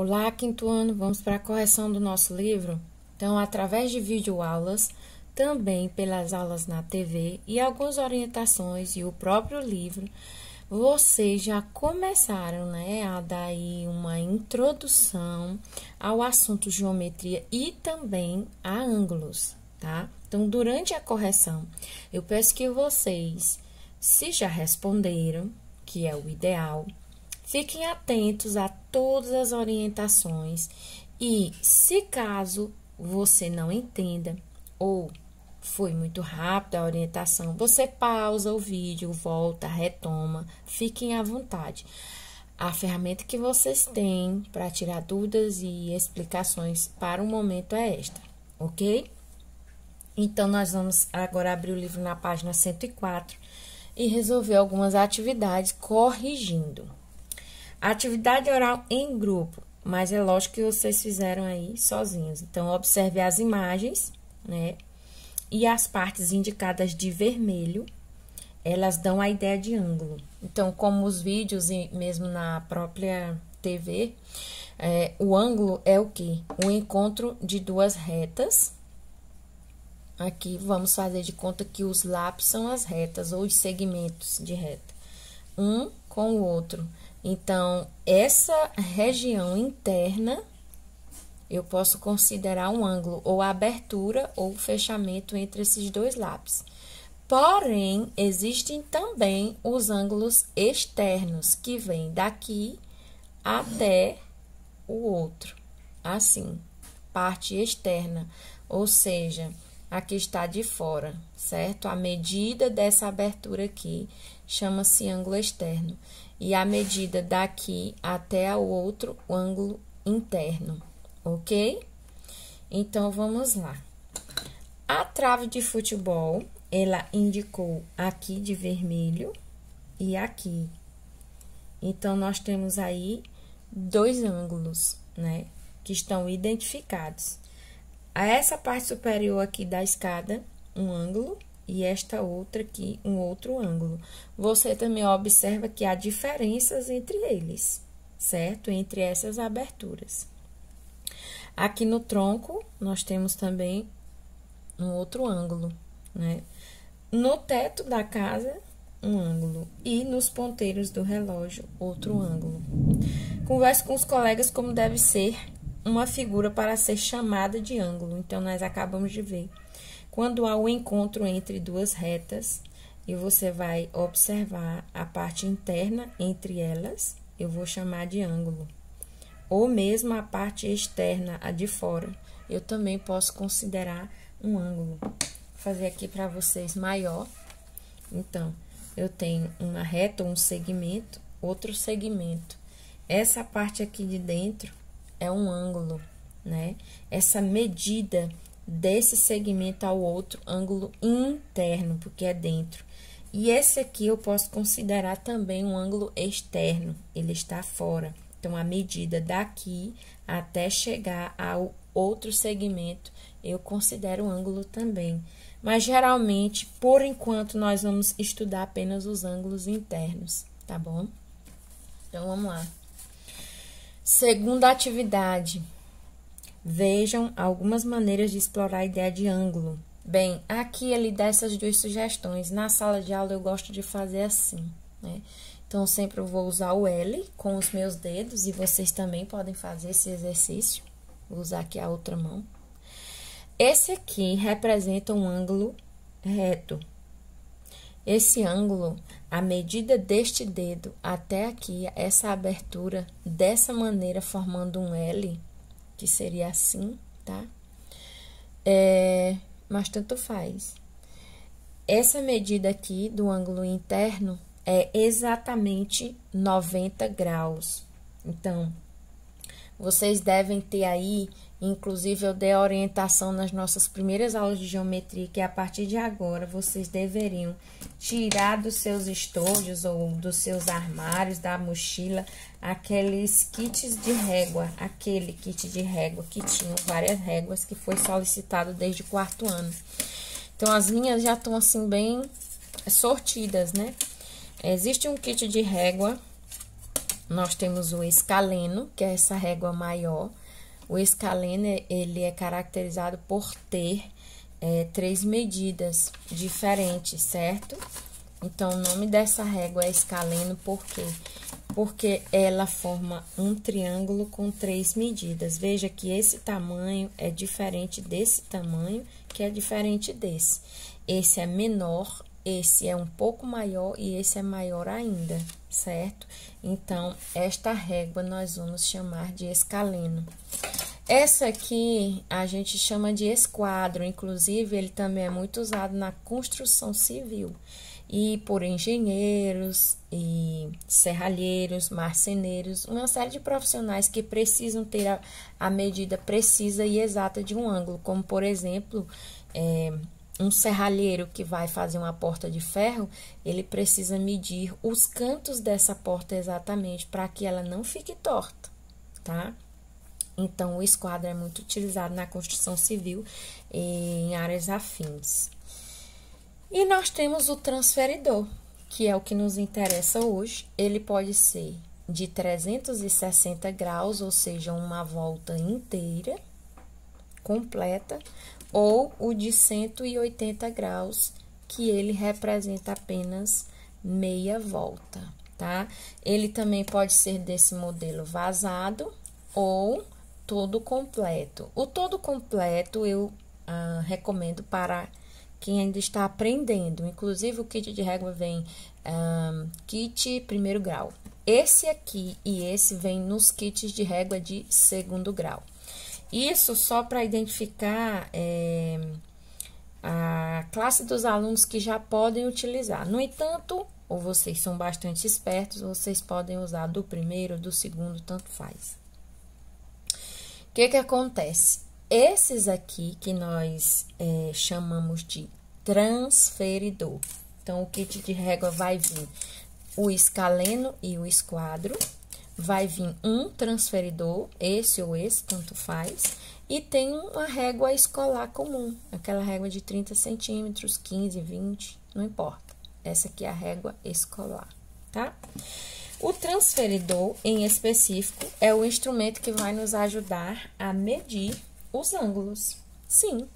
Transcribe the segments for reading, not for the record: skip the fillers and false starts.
Olá, quinto ano, vamos para a correção do nosso livro? Então, através de videoaulas, também pelas aulas na TV e algumas orientações e o próprio livro, vocês já começaram, a dar aí uma introdução ao assunto geometria e também a ângulos, tá? Então, durante a correção, eu peço que vocês, se já responderam, que é o ideal, fiquem atentos a todas as orientações e, se caso você não entenda ou foi muito rápida a orientação, você pausa o vídeo, volta, retoma, fiquem à vontade. A ferramenta que vocês têm para tirar dúvidas e explicações para o momento é esta, ok? Então, nós vamos agora abrir o livro na página 104 e resolver algumas atividades corrigindo. Atividade oral em grupo, mas é lógico que vocês fizeram aí sozinhos. Então, observe as imagens, e as partes indicadas de vermelho, elas dão a ideia de ângulo. Então, como os vídeos e mesmo na própria TV, o ângulo é o quê? O encontro de duas retas. Aqui, vamos fazer de conta que os lápis são as retas ou os segmentos de reta, um com o outro. Então, essa região interna, eu posso considerar um ângulo, ou abertura ou fechamento entre esses dois lápis. Porém, existem também os ângulos externos, que vêm daqui até o outro, assim, parte externa, ou seja, aqui está de fora, certo? A medida dessa abertura aqui chama-se ângulo externo. E a medida daqui até o outro ângulo interno, ok? Então, vamos lá. A trave de futebol, ela indicou aqui de vermelho e aqui. Então, nós temos aí dois ângulos, que estão identificados. A essa parte superior aqui da escada, um ângulo. E esta outra aqui, um outro ângulo. Você também observa que há diferenças entre eles, certo? Entre essas aberturas. Aqui no tronco, nós temos também um outro ângulo, No teto da casa, um ângulo. E nos ponteiros do relógio, outro ângulo. Converse com os colegas como deve ser uma figura para ser chamada de ângulo. Então, nós acabamos de ver. Quando há o encontro entre duas retas, e você vai observar a parte interna entre elas, eu vou chamar de ângulo. Ou mesmo a parte externa, a de fora, eu também posso considerar um ângulo. Vou fazer aqui para vocês maior. Então, eu tenho uma reta, um segmento, outro segmento. Essa parte aqui de dentro é um ângulo, Essa medida desse segmento ao outro, ângulo interno, porque é dentro. E esse aqui eu posso considerar também um ângulo externo, ele está fora. Então, a medida daqui até chegar ao outro segmento, eu considero um ângulo também. Mas, geralmente, por enquanto, nós vamos estudar apenas os ângulos internos, tá bom? Então, vamos lá. Segunda atividade. Vejam algumas maneiras de explorar a ideia de ângulo. Bem, aqui ele dá essas duas sugestões. Na sala de aula eu gosto de fazer assim, Então, sempre eu vou usar o L com os meus dedos e vocês também podem fazer esse exercício. Vou usar aqui a outra mão. Esse aqui representa um ângulo reto. Esse ângulo, a medida deste dedo até aqui, essa abertura, dessa maneira, formando um L, que seria assim, tá? Mas tanto faz. Essa medida aqui do ângulo interno é exatamente 90 graus. Então, vocês devem ter aí, inclusive eu dei a orientação nas nossas primeiras aulas de geometria, que a partir de agora vocês deveriam tirar dos seus estojos ou dos seus armários, da mochila, aqueles kits de régua, aquele kit de régua que tinha várias réguas, que foi solicitado desde o 4º ano. Então, as minhas já estão assim bem sortidas, Existe um kit de régua nós temos o escaleno, que é essa régua maior. O escaleno, ele é caracterizado por ter 3 medidas diferentes, certo? Então, o nome dessa régua é escaleno, por quê? Porque ela forma um triângulo com 3 medidas. Veja que esse tamanho é diferente desse tamanho, que é diferente desse. Esse é menor, esse é um pouco maior e esse é maior ainda, certo? Então, esta régua nós vamos chamar de escaleno. Essa aqui a gente chama de esquadro, inclusive ele também é muito usado na construção civil e por engenheiros e serralheiros, marceneiros, uma série de profissionais que precisam ter a medida precisa e exata de um ângulo, como por exemplo, um serralheiro que vai fazer uma porta de ferro, ele precisa medir os cantos dessa porta exatamente para que ela não fique torta, tá? Então, o esquadro é muito utilizado na construção civil e em áreas afins. E nós temos o transferidor, que é o que nos interessa hoje. Ele pode ser de 360 graus, ou seja, uma volta inteira, completa, ou o de 180 graus, que ele representa apenas meia volta, tá? Ele também pode ser desse modelo vazado ou todo completo. O todo completo eu recomendo para quem ainda está aprendendo. Inclusive, o kit de régua vem kit primeiro grau. Esse aqui e esse vem nos kits de régua de segundo grau. Isso só para identificar a classe dos alunos que já podem utilizar. No entanto, ou vocês são bastante espertos, vocês podem usar do primeiro, do segundo, tanto faz. O que acontece? Esses aqui que nós chamamos de transferidor. Então, o kit de régua vai vir o escaleno e o esquadro. Vai vir um transferidor, esse ou esse, tanto faz. E tem uma régua escolar comum, aquela régua de 30 centímetros, 15, 20, não importa. Essa aqui é a régua escolar, tá? O transferidor, em específico, é o instrumento que vai nos ajudar a medir os ângulos. Sim,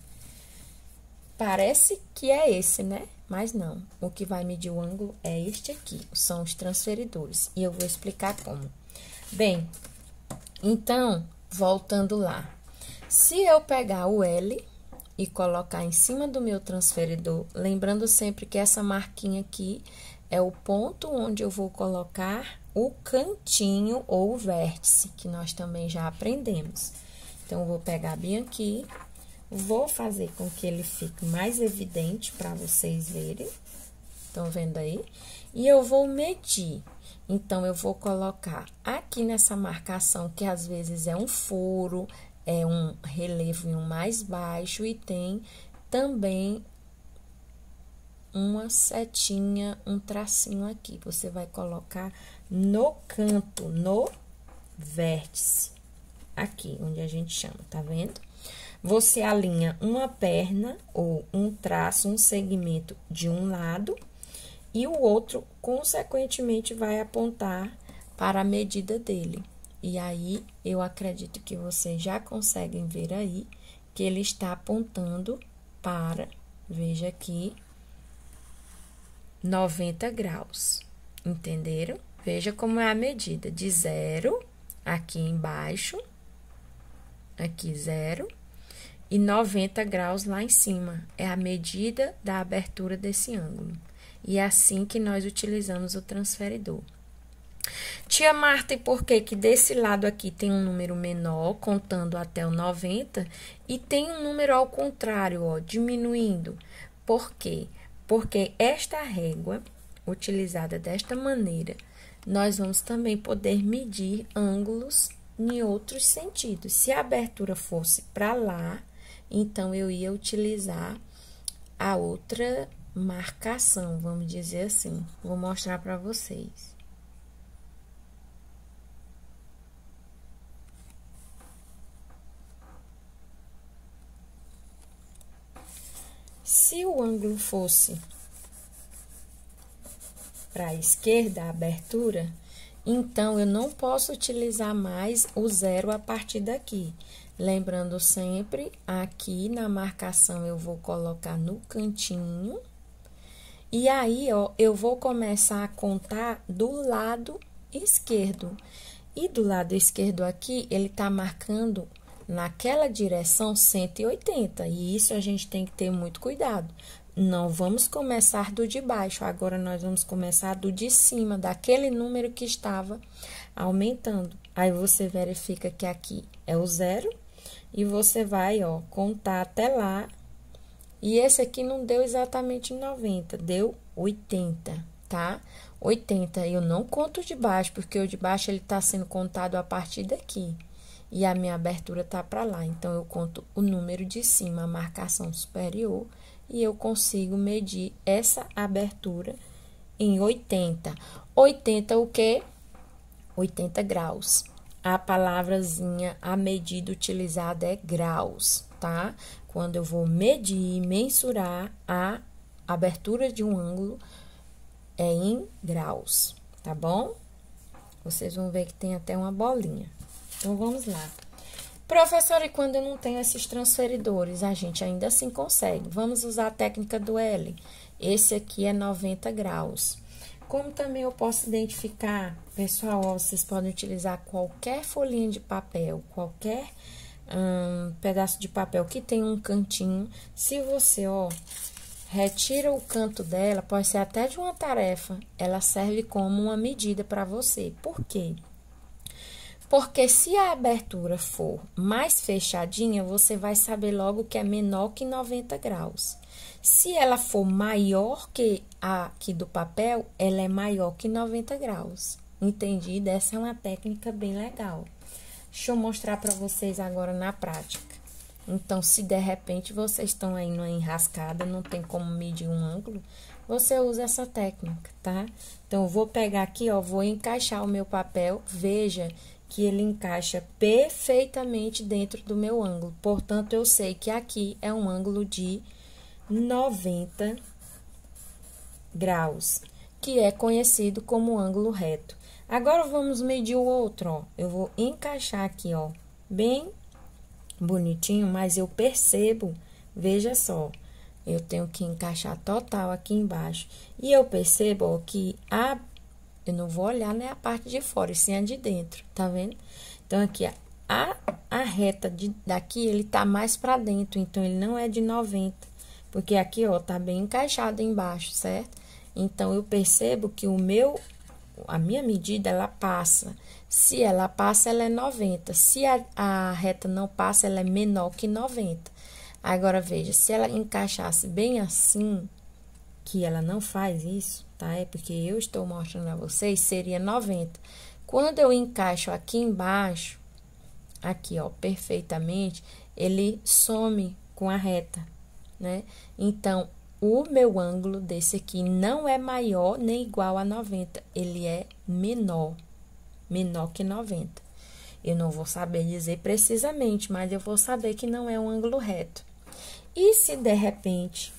parece que é esse, né? Mas não, o que vai medir o ângulo é este aqui, são os transferidores. E eu vou explicar como. Bem, então, voltando lá. Se eu pegar o L e colocar em cima do meu transferidor, lembrando sempre que essa marquinha aqui é o ponto onde eu vou colocar o cantinho ou o vértice, que nós também já aprendemos. Então, eu vou pegar bem aqui, vou fazer com que ele fique mais evidente para vocês verem. Estão vendo aí? E eu vou medir. Então, eu vou colocar aqui nessa marcação, que às vezes é um furo, é um relevo em um mais baixo e tem também uma setinha, um tracinho aqui. Você vai colocar no canto, no vértice, aqui, onde a gente chama, tá vendo? Você alinha uma perna ou um traço, um segmento de um lado e o outro, consequentemente, vai apontar para a medida dele. E aí, eu acredito que vocês já conseguem ver aí que ele está apontando para, veja aqui, 90 graus. Entenderam? Veja como é a medida de 0, aqui embaixo, aqui 0, e 90 graus lá em cima. É a medida da abertura desse ângulo. E é assim que nós utilizamos o transferidor. Tia Marta, e por que que desse lado aqui tem um número menor, contando até o 90, e tem um número ao contrário, ó, diminuindo? Por quê? Porque esta régua, utilizada desta maneira, nós vamos também poder medir ângulos em outros sentidos. Se a abertura fosse para lá, então eu ia utilizar a outra marcação, vamos dizer assim. Vou mostrar para vocês. Se o ângulo fosse para a esquerda, a abertura, Então, eu não posso utilizar mais o 0 a partir daqui. Lembrando sempre, aqui na marcação eu vou colocar no cantinho. E aí, ó, eu vou começar a contar do lado esquerdo. E do lado esquerdo aqui, ele tá marcando naquela direção 180. E isso a gente tem que ter muito cuidado. Não vamos começar do de baixo, agora nós vamos começar do de cima, daquele número que estava aumentando. Aí, você verifica que aqui é o 0 e você vai, ó, contar até lá. E esse aqui não deu exatamente 90, deu 80, tá? 80, eu não conto de baixo, porque o de baixo ele tá sendo contado a partir daqui. E a minha abertura tá para lá, então eu conto o número de cima, a marcação superior, e eu consigo medir essa abertura em 80. 80 o quê? 80 graus. A palavrazinha, a medida utilizada é graus, tá? Quando eu vou medir, mensurar a abertura de um ângulo, é em graus, tá bom? Vocês vão ver que tem até uma bolinha. Então, vamos lá. Professora, e quando eu não tenho esses transferidores, a gente ainda assim consegue. Vamos usar a técnica do L. Esse aqui é 90 graus. Como também eu posso identificar, pessoal, ó, vocês podem utilizar qualquer folhinha de papel, qualquer pedaço de papel que tem um cantinho. Se você, ó, retira o canto dela, pode ser até de uma tarefa, ela serve como uma medida para você. Por quê? Porque se a abertura for mais fechadinha, você vai saber logo que é menor que 90 graus. Se ela for maior que a aqui do papel, ela é maior que 90 graus. Entendido? Essa é uma técnica bem legal. Deixa eu mostrar para vocês agora na prática. Então, se de repente vocês estão aí numa enrascada, não tem como medir um ângulo, você usa essa técnica, tá? Então, eu vou pegar aqui, ó, vou encaixar o meu papel, veja que ele encaixa perfeitamente dentro do meu ângulo. Portanto, eu sei que aqui é um ângulo de 90 graus, que é conhecido como ângulo reto. Agora, vamos medir o outro, ó. Eu vou encaixar aqui, ó, bem bonitinho, mas eu percebo, veja só, eu tenho que encaixar total aqui embaixo. E eu percebo, ó, que eu não vou olhar, né, a parte de fora, e sim a de dentro, tá vendo? Então, aqui, a reta daqui, ele tá mais pra dentro, então, ele não é de 90, porque aqui, ó, tá bem encaixado embaixo, certo? Então, eu percebo que a minha medida, ela passa. Se ela passa, ela é 90. Se a reta não passa, ela é menor que 90. Agora, veja, se ela encaixasse bem assim, que ela não faz isso, tá? É porque eu estou mostrando a vocês, seria 90. Quando eu encaixo aqui embaixo, aqui, ó, perfeitamente, ele some com a reta, né? Então, o meu ângulo desse aqui não é maior nem igual a 90, ele é menor que 90. Eu não vou saber dizer precisamente, mas eu vou saber que não é um ângulo reto. E se de repente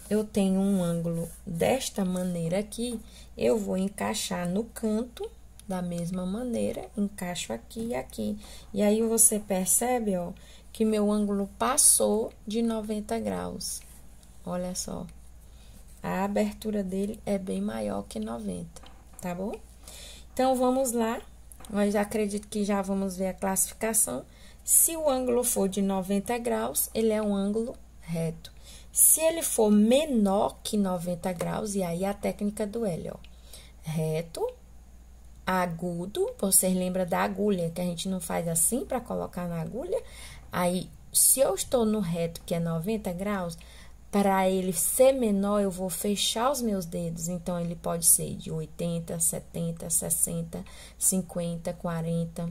eu tenho um ângulo desta maneira aqui, eu vou encaixar no canto da mesma maneira, encaixo aqui e aqui. E aí, você percebe, ó, que meu ângulo passou de 90 graus. Olha só, a abertura dele é bem maior que 90, tá bom? Então, vamos lá. Nós acredito que já vamos ver a classificação. Se o ângulo for de 90 graus, ele é um ângulo reto. Se ele for menor que 90 graus, e aí a técnica do L, ó. Reto, agudo, vocês lembram da agulha, que a gente não faz assim para colocar na agulha? Aí, se eu estou no reto, que é 90 graus, para ele ser menor, eu vou fechar os meus dedos. Então, ele pode ser de 80, 70, 60, 50, 40,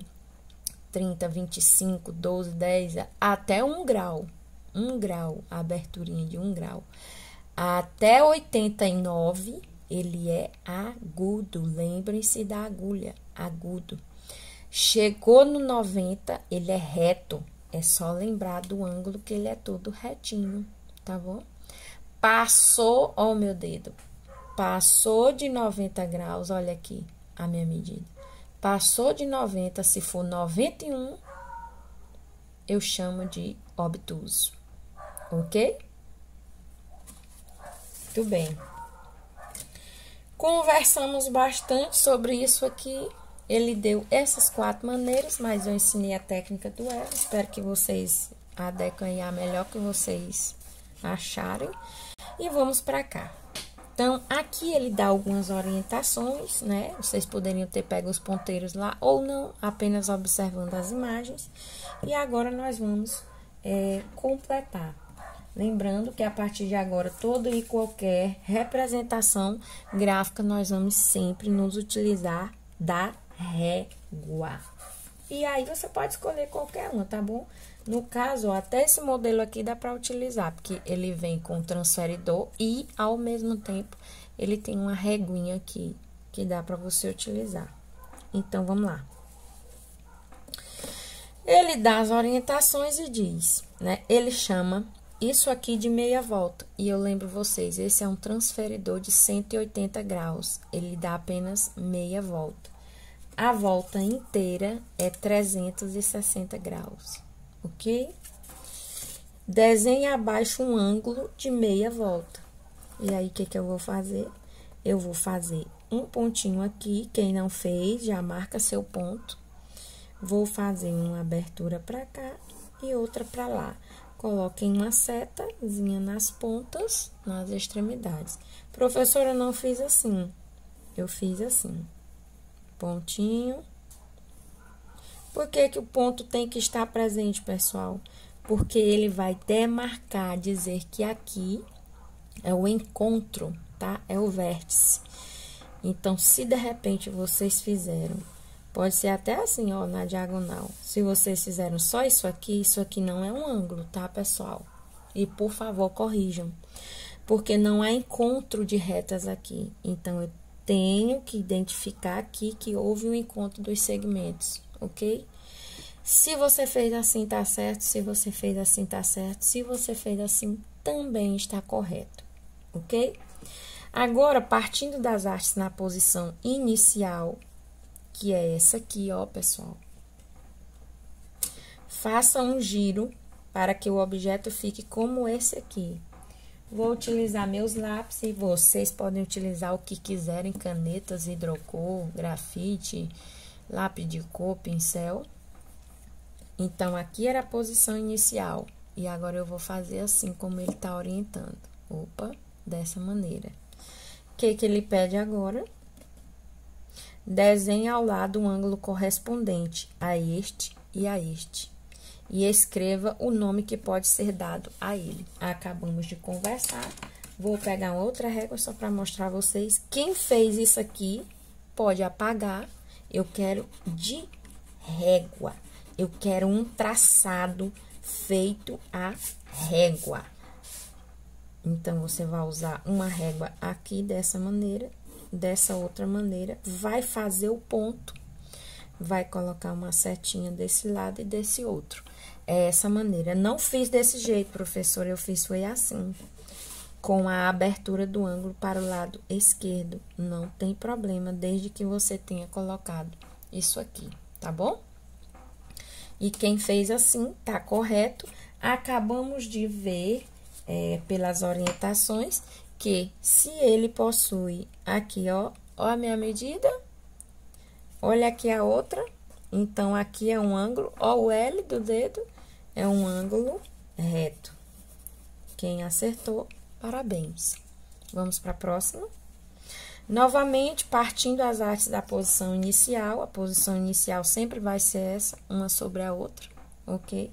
30, 25, 12, 10, até 1 grau. 1 grau, a aberturinha de 1 grau. Até 89, ele é agudo. Lembrem-se da agulha, agudo. Chegou no 90, ele é reto. É só lembrar do ângulo que ele é todo retinho, tá bom? Passou, ó, meu dedo, passou de 90 graus, olha aqui, a minha medida. Passou de 90, se for 91, eu chamo de obtuso. Ok? Muito bem. Conversamos bastante sobre isso aqui. Ele deu essas 4 maneiras, mas eu ensinei a técnica do elo. Espero que vocês adequem a melhor que vocês acharem. E vamos para cá. Então, aqui ele dá algumas orientações, né? Vocês poderiam ter pego os ponteiros lá ou não, apenas observando as imagens. E agora nós vamos completar. Lembrando que a partir de agora, toda e qualquer representação gráfica, nós vamos sempre nos utilizar da régua. E aí, você pode escolher qualquer uma, tá bom? No caso, ó, até esse modelo aqui dá para utilizar, porque ele vem com transferidor e, ao mesmo tempo, ele tem uma reguinha aqui que dá para você utilizar. Então, vamos lá. Ele dá as orientações e diz, né? Ele chama isso aqui de meia volta. E eu lembro vocês, esse é um transferidor de 180 graus. Ele dá apenas meia volta. A volta inteira é 360 graus, ok? Desenhe abaixo um ângulo de meia volta. E aí, o que eu vou fazer? Eu vou fazer um pontinho aqui. Quem não fez, já marca seu ponto. Vou fazer uma abertura para cá e outra para lá. Coloquem uma setazinha nas pontas, nas extremidades. Professora, eu não fiz assim. Eu fiz assim. Pontinho. Por que que o ponto tem que estar presente, pessoal? Porque ele vai demarcar, dizer que aqui é o encontro, tá? É o vértice. Então, se de repente vocês fizeram, pode ser até assim, ó, na diagonal. Se vocês fizeram só isso aqui não é um ângulo, tá, pessoal? E, por favor, corrijam. Porque não há encontro de retas aqui. Então, eu tenho que identificar aqui que houve um encontro dos segmentos, ok? Se você fez assim, tá certo. Se você fez assim, tá certo. Se você fez assim, também está correto, ok? Agora, partindo das artes na posição inicial, que é essa aqui, ó, pessoal. Faça um giro para que o objeto fique como esse aqui. Vou utilizar meus lápis e vocês podem utilizar o que quiserem, canetas, hidrocor, grafite, lápis de cor, pincel. Então, aqui era a posição inicial. E agora eu vou fazer assim como ele tá orientando. Opa, dessa maneira. O que que ele pede agora? Desenhe ao lado um ângulo correspondente a este e a este. E escreva o nome que pode ser dado a ele. Acabamos de conversar. Vou pegar outra régua só para mostrar a vocês. Quem fez isso aqui pode apagar. Eu quero de régua. Eu quero um traçado feito a régua. Então, você vai usar uma régua aqui dessa maneira, dessa outra maneira. Vai fazer o ponto. Vai colocar uma setinha desse lado e desse outro. É essa maneira. Não fiz desse jeito, professor. Eu fiz foi assim. Com a abertura do ângulo para o lado esquerdo. Não tem problema, desde que você tenha colocado isso aqui, tá bom? E quem fez assim, tá correto. Acabamos de ver, pelas orientações, que se ele possui aqui, ó a minha medida. Olha aqui a outra. Então, aqui é um ângulo, ó, o L do dedo é um ângulo reto. Quem acertou, parabéns. Vamos para a próxima. Novamente, partindo as artes da posição inicial, a posição inicial sempre vai ser essa, uma sobre a outra, ok?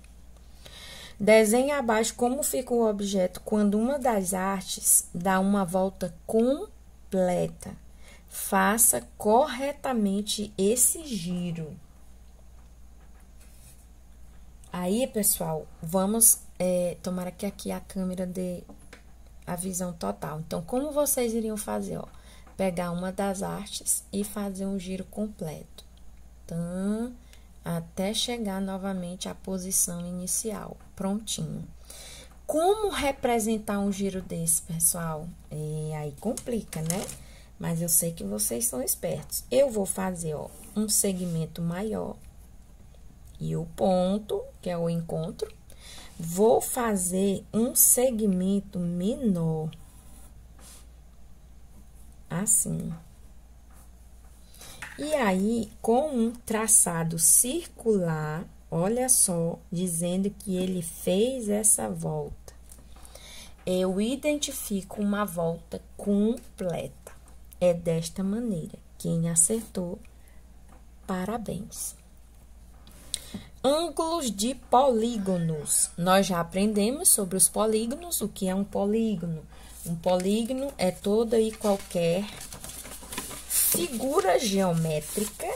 Desenhe abaixo como fica o objeto quando uma das artes dá uma volta completa. Faça corretamente esse giro. Aí, pessoal, vamos tomar aqui a câmera de a visão total. Então, como vocês iriam fazer, ó? Pegar uma das artes e fazer um giro completo. Então, até chegar novamente à posição inicial. Prontinho. Como representar um giro desse, pessoal? Aí complica, né? mas eu sei que vocês são espertos. Eu vou fazer, ó, um segmento maior e o ponto, que é o encontro. Vou fazer um segmento menor, assim. E aí, com um traçado circular, olha só, dizendo que ele fez essa volta. Eu identifico uma volta completa. É desta maneira. Quem acertou, parabéns. Ângulos de polígonos. Nós já aprendemos sobre os polígonos. O que é um polígono? Um polígono é toda e qualquer figura geométrica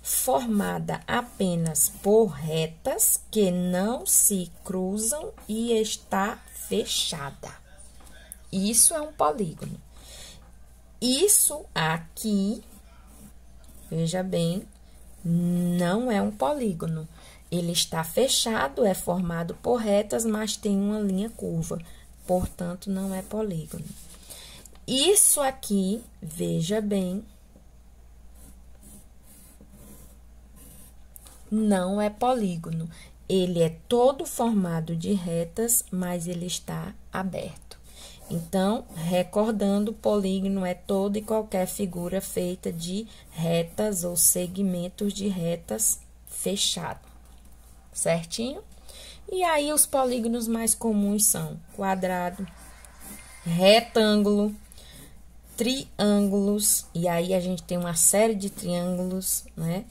formada apenas por retas que não se cruzam e está fechada. Isso é um polígono. Isso aqui, veja bem, não é um polígono. Ele está fechado, é formado por retas, mas tem uma linha curva. Portanto, não é polígono. Isso aqui, veja bem, não é polígono. Ele é todo formado de retas, mas ele está aberto. Então, recordando, polígono é toda e qualquer figura feita de retas ou segmentos de retas fechado. Certinho? E aí, os polígonos mais comuns são quadrado, retângulo, triângulos, e aí a gente tem uma série de triângulos, né?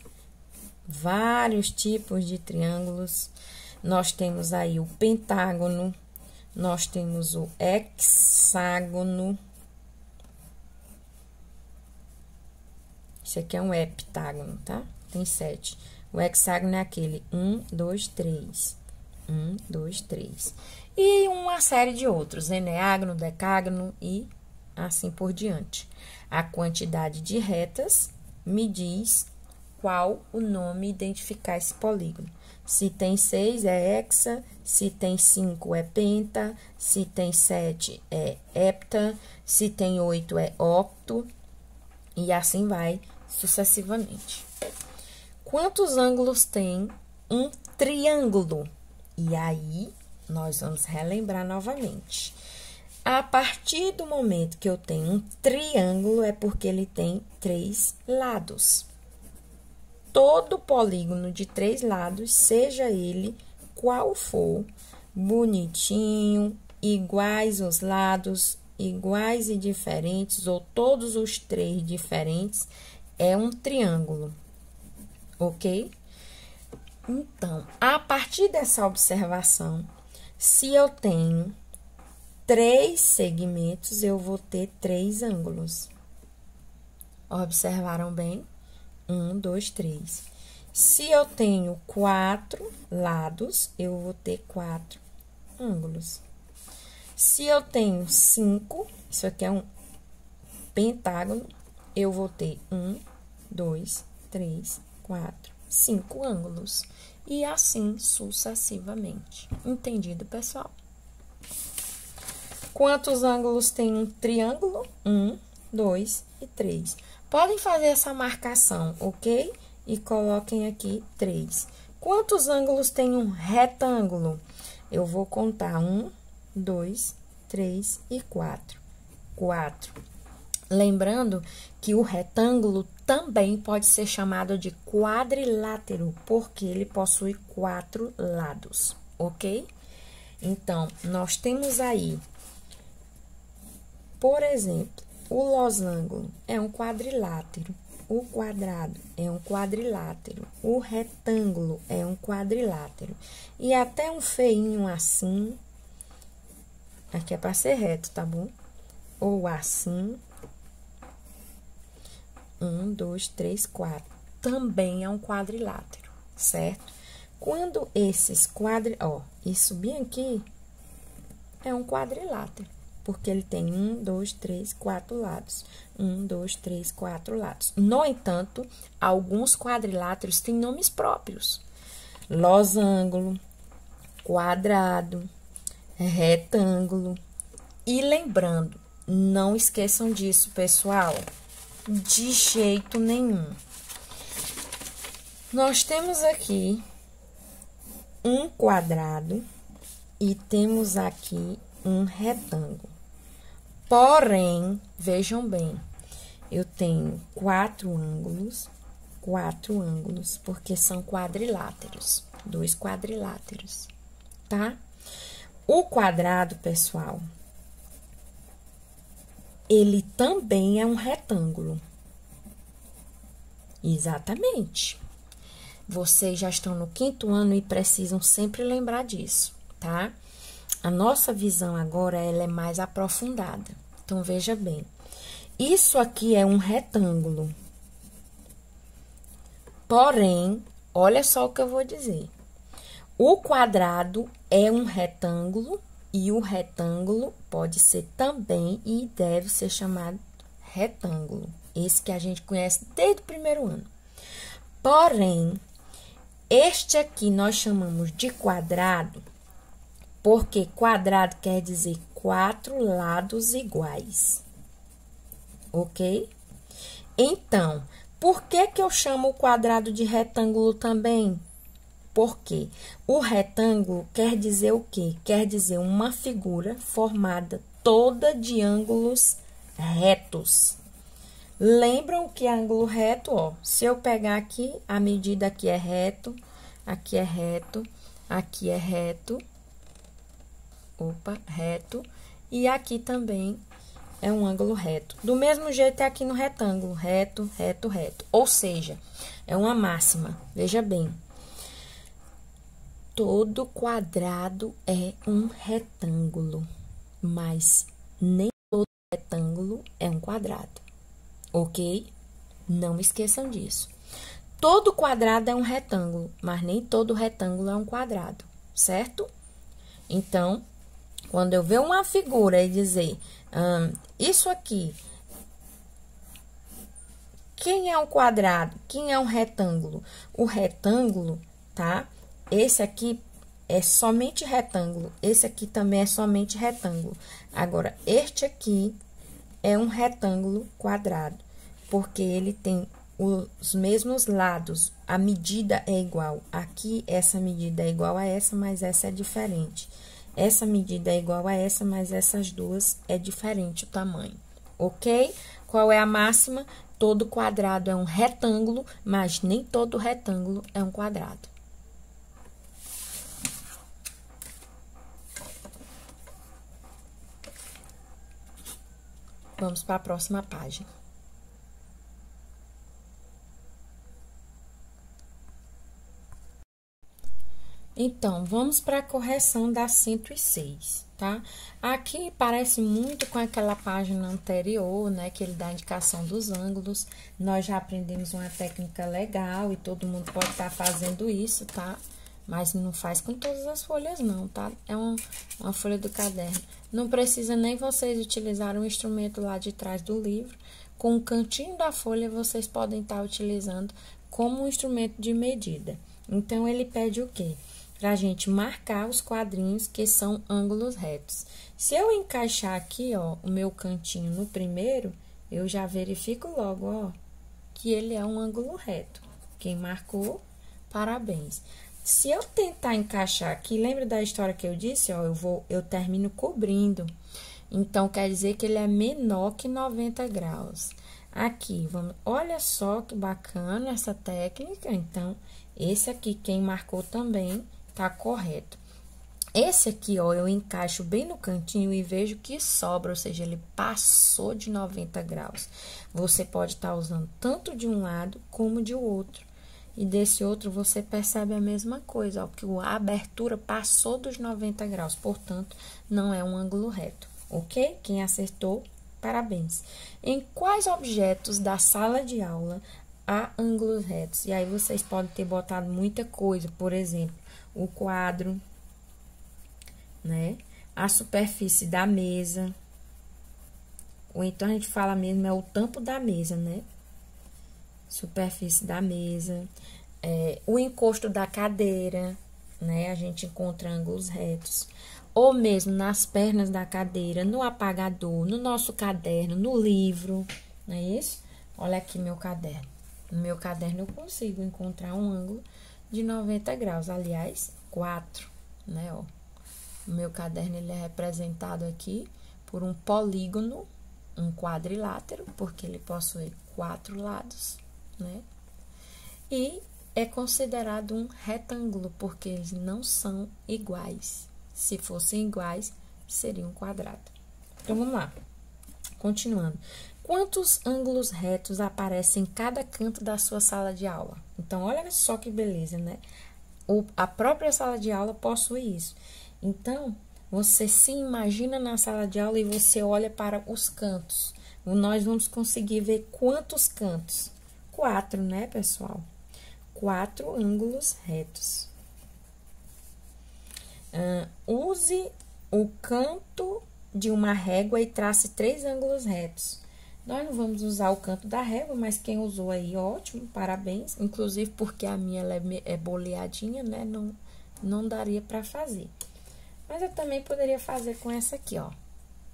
Vários tipos de triângulos. Nós temos aí o pentágono, nós temos o hexágono. Isso aqui é um heptágono, tá? Tem 7. O hexágono é aquele 1, 2, 3. 1, 2, 3. E uma série de outros, eneágono, decágono e assim por diante. A quantidade de retas me diz qual o nome identificar esse polígono. Se tem 6 é hexa, se tem 5 é penta, se tem 7 é hepta, se tem 8 é octo, e assim vai sucessivamente. Quantos ângulos tem um triângulo? E aí, nós vamos relembrar novamente. A partir do momento que eu tenho um triângulo, é porque ele tem 3 lados. Todo polígono de 3 lados, seja ele qual for, bonitinho, iguais os lados, iguais e diferentes, ou todos os 3 diferentes, é um triângulo, ok? Então, a partir dessa observação, se eu tenho 3 segmentos, eu vou ter 3 ângulos. Observaram bem? 1, 2, 3. Se eu tenho 4 lados, eu vou ter 4 ângulos. Se eu tenho 5, isso aqui é um pentágono, eu vou ter 1, 2, 3, 4, 5 ângulos. E assim sucessivamente. Entendido, pessoal? Quantos ângulos tem um triângulo? 1, 2 e 3. Podem fazer essa marcação, ok? E coloquem aqui 3. Quantos ângulos tem um retângulo? Eu vou contar 1, 2, 3 e 4. 4. Lembrando que o retângulo também pode ser chamado de quadrilátero, porque ele possui 4 lados, ok? Então, nós temos aí, por exemplo, o losango é um quadrilátero, o quadrado é um quadrilátero, o retângulo é um quadrilátero. E até um feinho assim, aqui é para ser reto, tá bom? Ou assim, 1, 2, 3, 4, também é um quadrilátero, certo? Quando esses isso bem aqui é um quadrilátero. Porque ele tem 1, 2, 3, 4 lados. 1, 2, 3, 4 lados. No entanto, alguns quadriláteros têm nomes próprios. Losango, quadrado, retângulo. E lembrando, Não esqueçam disso, pessoal. De jeito nenhum. Nós temos aqui um quadrado e temos aqui um retângulo. Porém, vejam bem, eu tenho quatro ângulos, porque são quadriláteros, dois quadriláteros, tá? O quadrado, pessoal, ele também é um retângulo. Exatamente. Vocês já estão no 5º ano e precisam sempre lembrar disso, tá? A nossa visão agora, ela é mais aprofundada. Então, veja bem. Isso aqui é um retângulo. Porém, olha só o que eu vou dizer. O quadrado é um retângulo e o retângulo pode ser também e deve ser chamado retângulo. Esse que a gente conhece desde o 1º ano. Porém, este aqui nós chamamos de quadrado, porque quadrado quer dizer 4 lados iguais, ok? Então, por que que eu chamo o quadrado de retângulo também? Porque o retângulo quer dizer o quê? Quer dizer uma figura formada toda de ângulos retos. Lembram que ângulo reto, ó, se eu pegar aqui, a medida aqui é reto, aqui é reto, aqui é reto, reto, e aqui também é um ângulo reto. Do mesmo jeito é aqui no retângulo, reto, reto, reto. Ou seja, é uma máxima, veja bem. Todo quadrado é um retângulo, mas nem todo retângulo é um quadrado. Ok? Não esqueçam disso. Todo quadrado é um retângulo, mas nem todo retângulo é um quadrado, certo? Então, quando eu ver uma figura e dizer, isso aqui, quem é um quadrado? Quem é um retângulo? O retângulo, tá? Esse aqui é somente retângulo, esse aqui também é somente retângulo. Agora, este aqui é um retângulo quadrado, porque ele tem os mesmos lados, a medida é igual. Aqui, essa medida é igual a essa, mas essa é diferente. Essa medida é igual a essa, mas essas duas é diferente o tamanho, ok? Qual é a máxima? Todo quadrado é um retângulo, mas nem todo retângulo é um quadrado. Vamos para a próxima página. Então, vamos para a correção da 106, tá? Aqui parece muito com aquela página anterior, né? Que ele dá a indicação dos ângulos. Nós já aprendemos uma técnica legal e todo mundo pode estar fazendo isso, tá? Mas não faz com todas as folhas, não, tá? É uma folha do caderno. Não precisa nem vocês utilizar um instrumento lá de trás do livro. Com o cantinho da folha, vocês podem estar utilizando como um instrumento de medida. Então, ele pede o quê? Pra gente marcar os quadrinhos que são ângulos retos. Se eu encaixar aqui, ó, o meu cantinho no primeiro, eu já verifico logo, ó, que ele é um ângulo reto. Quem marcou, parabéns. Se eu tentar encaixar aqui, lembra da história que eu disse, ó, eu termino cobrindo. Então, quer dizer que ele é menor que 90 graus. Aqui, olha só que bacana essa técnica. Então, esse aqui, quem marcou também, tá correto. Esse aqui, ó, eu encaixo bem no cantinho e vejo que sobra, ou seja, ele passou de 90 graus. Você pode estar usando tanto de um lado como de outro. E desse outro, você percebe a mesma coisa, ó, que a abertura passou dos 90 graus, portanto, não é um ângulo reto, ok? Quem acertou, parabéns. Em quais objetos da sala de aula há ângulos retos? E aí, vocês podem ter botado muita coisa, por exemplo, o quadro, né? A superfície da mesa, ou então a gente fala mesmo, é o tampo da mesa, né? Superfície da mesa, o encosto da cadeira, né? A gente encontra ângulos retos. ou mesmo nas pernas da cadeira, no apagador, no nosso caderno, no livro, não é isso? Olha aqui meu caderno. No meu caderno eu consigo encontrar um ângulo de 90 graus, aliás, 4, né, ó. O meu caderno, ele é representado aqui por um polígono, um quadrilátero, porque ele possui 4 lados, né? E é considerado um retângulo, porque eles não são iguais. Se fossem iguais, seria um quadrado. Então, vamos lá. Continuando. Quantos ângulos retos aparecem em cada canto da sua sala de aula? Então, olha só que beleza, né? A própria sala de aula possui isso. Então, você se imagina na sala de aula e você olha para os cantos. Nós vamos conseguir ver quantos cantos? 4, né, pessoal? 4 ângulos retos. Use o canto de uma régua e trace 3 ângulos retos. Nós não vamos usar o canto da régua, mas quem usou aí, ótimo, parabéns. Inclusive porque a minha é boleadinha, né? Não daria para fazer. Mas eu também poderia fazer com essa aqui, ó.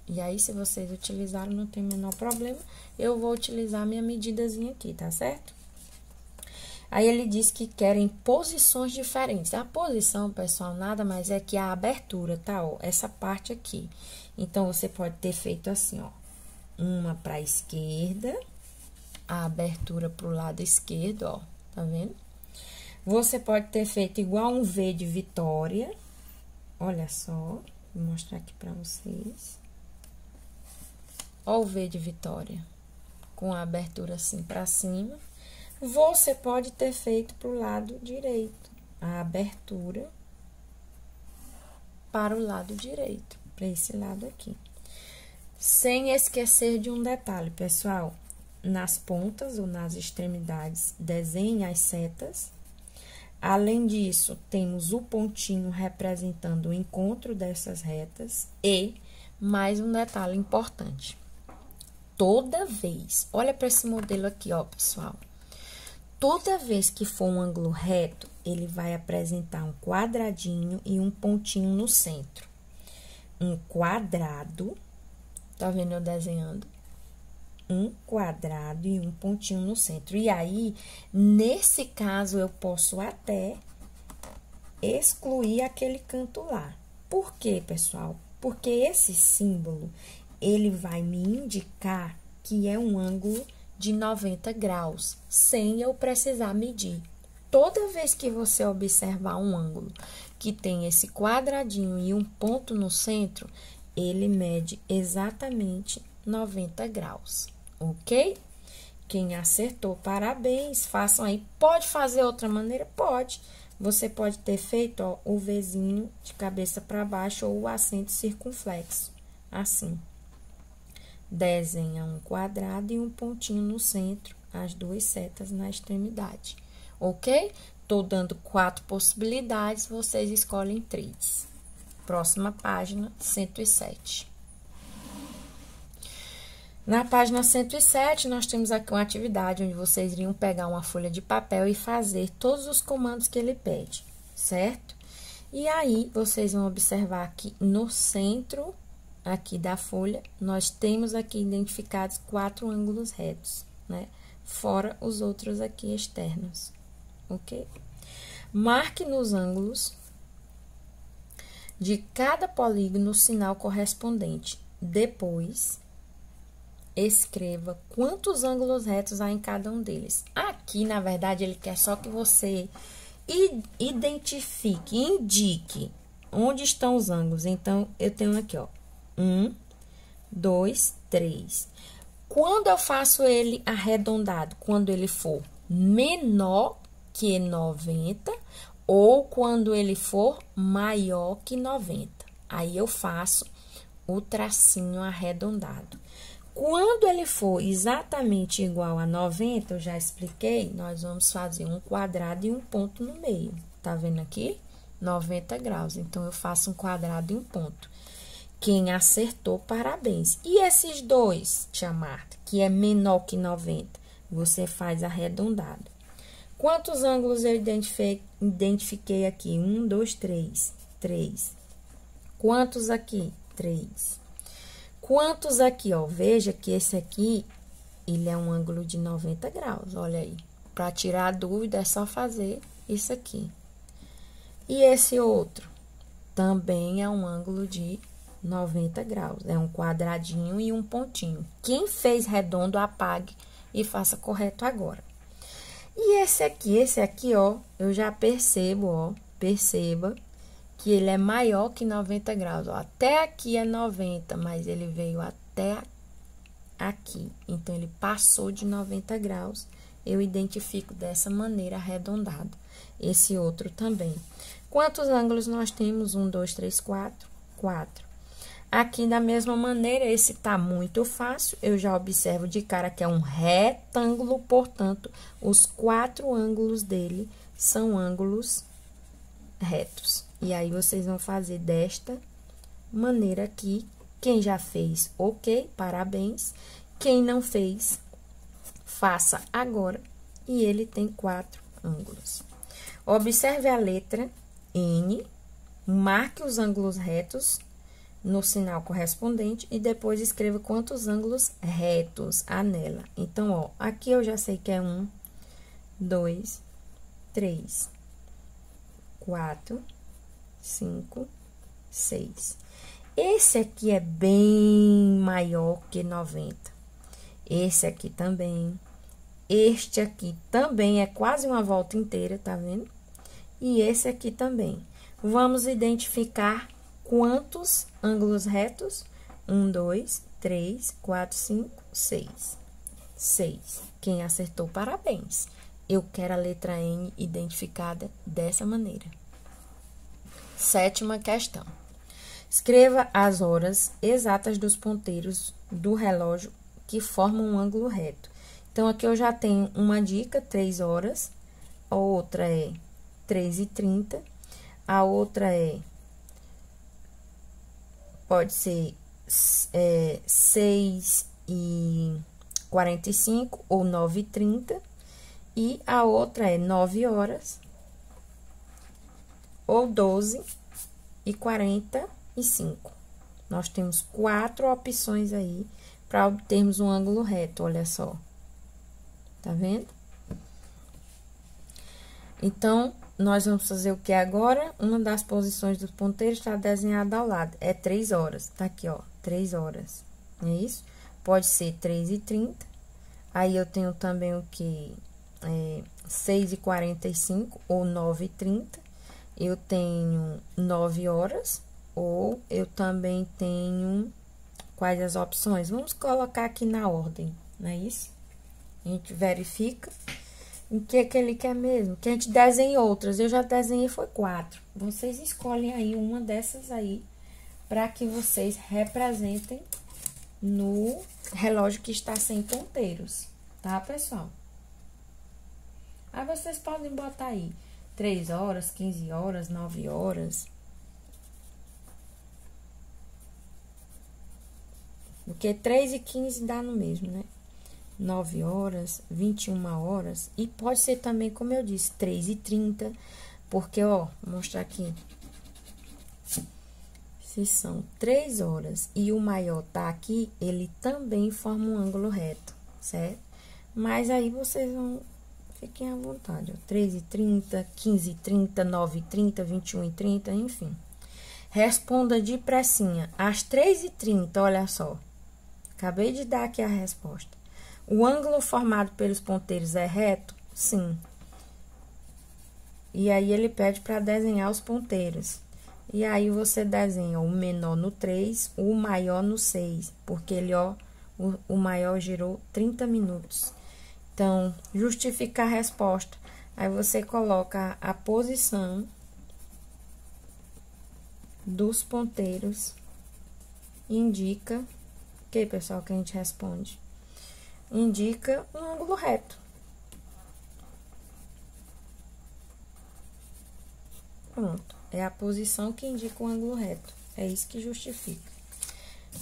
E aí, se vocês utilizaram, não tem o menor problema. Eu vou utilizar a minha medidazinha aqui, tá certo? Aí, ele diz que querem posições diferentes. A posição, pessoal, nada mais é que a abertura, tá? Ó, essa parte aqui. Então, você pode ter feito assim, ó. Uma para a esquerda, a abertura para o lado esquerdo, ó. Tá vendo? Você pode ter feito igual um V de Vitória. Olha só, vou mostrar aqui para vocês. Ó o V de Vitória, com a abertura assim para cima. Você pode ter feito para o lado direito, a abertura para o lado direito, para esse lado aqui. Sem esquecer de um detalhe, pessoal, nas pontas ou nas extremidades, desenhe as setas. Além disso, temos o pontinho representando o encontro dessas retas e mais um detalhe importante. Toda vez, olha para esse modelo aqui, ó, pessoal. Toda vez que for um ângulo reto, ele vai apresentar um quadradinho e um pontinho no centro. Um quadrado, tá vendo eu desenhando? Um quadrado e um pontinho no centro. E aí, nesse caso, eu posso até excluir aquele canto lá. Por quê, pessoal? Porque esse símbolo, ele vai me indicar que é um ângulo de 90 graus, sem eu precisar medir. Toda vez que você observar um ângulo que tem esse quadradinho e um ponto no centro, ele mede exatamente 90 graus. Ok? Quem acertou, parabéns, façam aí. Pode fazer outra maneira? Pode. Você pode ter feito, ó, o Vzinho de cabeça para baixo ou o acento circunflexo, assim. Desenha um quadrado e um pontinho no centro, as 2 setas na extremidade, ok? Tô dando 4 possibilidades, vocês escolhem 3. Próxima página, 107. Na página 107, nós temos aqui uma atividade onde vocês iriam pegar uma folha de papel e fazer todos os comandos que ele pede, certo? E aí, vocês vão observar aqui no centro aqui da folha, nós temos aqui identificados 4 ângulos retos, né? Fora os outros aqui externos, ok? Marque nos ângulos de cada polígono o sinal correspondente. Depois, escreva quantos ângulos retos há em cada um deles. Aqui, na verdade, ele quer só que você identifique, indique onde estão os ângulos. Então, eu tenho aqui, ó, 1, 2, 3. Quando eu faço ele arredondado? Quando ele for menor que 90 ou quando ele for maior que 90. Aí, eu faço o tracinho arredondado. Quando ele for exatamente igual a 90, eu já expliquei, nós vamos fazer um quadrado e um ponto no meio. Tá vendo aqui? 90 graus. Então, eu faço um quadrado e um ponto. Quem acertou, parabéns. E esses dois, tia Marta, que é menor que 90, você faz arredondado. Quantos ângulos eu identifiquei aqui? 1, 2, 3. 3. Quantos aqui? 3. Quantos aqui, ó? Veja que esse aqui, ele é um ângulo de 90 graus, olha aí. Para tirar a dúvida, é só fazer isso aqui. E esse outro? Também é um ângulo de 90 graus. É um quadradinho e um pontinho. Quem fez redondo, apague e faça correto agora. E esse aqui, ó, eu já percebo, ó, perceba que ele é maior que 90 graus, ó. Até aqui é 90, mas ele veio até aqui. Então, ele passou de 90 graus. Eu identifico dessa maneira arredondado. Esse outro também. Quantos ângulos nós temos? 1, 2, 3, 4. 4. Aqui, da mesma maneira, esse tá muito fácil. Eu já observo de cara que é um retângulo, portanto, os 4 ângulos dele são ângulos retos. E aí, vocês vão fazer desta maneira aqui. Quem já fez, ok, parabéns. Quem não fez, faça agora. E ele tem 4 ângulos. Observe a letra N, marque os ângulos retos no sinal correspondente e depois escreva quantos ângulos retos há nela. Então, ó, aqui eu já sei que é 1, 2, 3, 4, 5, 6. Esse aqui é bem maior que 90. Esse aqui também. Este aqui também é quase uma volta inteira, tá vendo? E esse aqui também. Vamos identificar quantos ângulos retos? 1, 2, 3, 4, 5, 6. 6. Quem acertou, parabéns. Eu quero a letra N identificada dessa maneira. 7ª questão. Escreva as horas exatas dos ponteiros do relógio que formam um ângulo reto. Então, aqui eu já tenho uma dica, 3 horas. A outra é 3h30. A outra pode ser 6h45 ou 9h30. E a outra é 9 horas ou 12h45. Nós temos 4 opções aí para obtermos um ângulo reto, olha só. Tá vendo? Então, nós vamos fazer o que agora? Uma das posições dos ponteiros está desenhada ao lado. É 3 horas. Tá aqui, ó. 3 horas. Não é isso? Pode ser 3h30. Aí, eu tenho também o que? 6h45 ou 9h30. Eu tenho 9 horas. Ou eu também tenho... Quais as opções? Vamos colocar aqui na ordem. Não é isso? A gente verifica em que ele quer mesmo. Que a gente desenhe outras. Eu já desenhei, foi 4. Vocês escolhem aí uma dessas aí, para que vocês representem no relógio que está sem ponteiros. Tá, pessoal? Aí, vocês podem botar aí 3 horas, 15 horas, 9 horas. Porque 3 e 15 dá no mesmo, né? 9 horas, 21 horas, e pode ser também, como eu disse, 3h30, porque, ó, vou mostrar aqui. Se são 3 horas e o maior tá aqui, ele também forma um ângulo reto, certo? Mas aí vocês vão, fiquem à vontade, ó, 3h30, 15h30, 9h30, 21h30, enfim. Responda depressinha, às 3h30, olha só. Acabei de dar aqui a resposta. O ângulo formado pelos ponteiros é reto? Sim. E aí, ele pede para desenhar os ponteiros. E aí, você desenha o menor no 3, o maior no 6. Porque ele, ó, o maior girou 30 minutos. Então, justifica a resposta. Aí, você coloca a posição dos ponteiros. Indica... Ok, pessoal, que a gente responde. Indica um ângulo reto. Pronto. É a posição que indica um ângulo reto. É isso que justifica.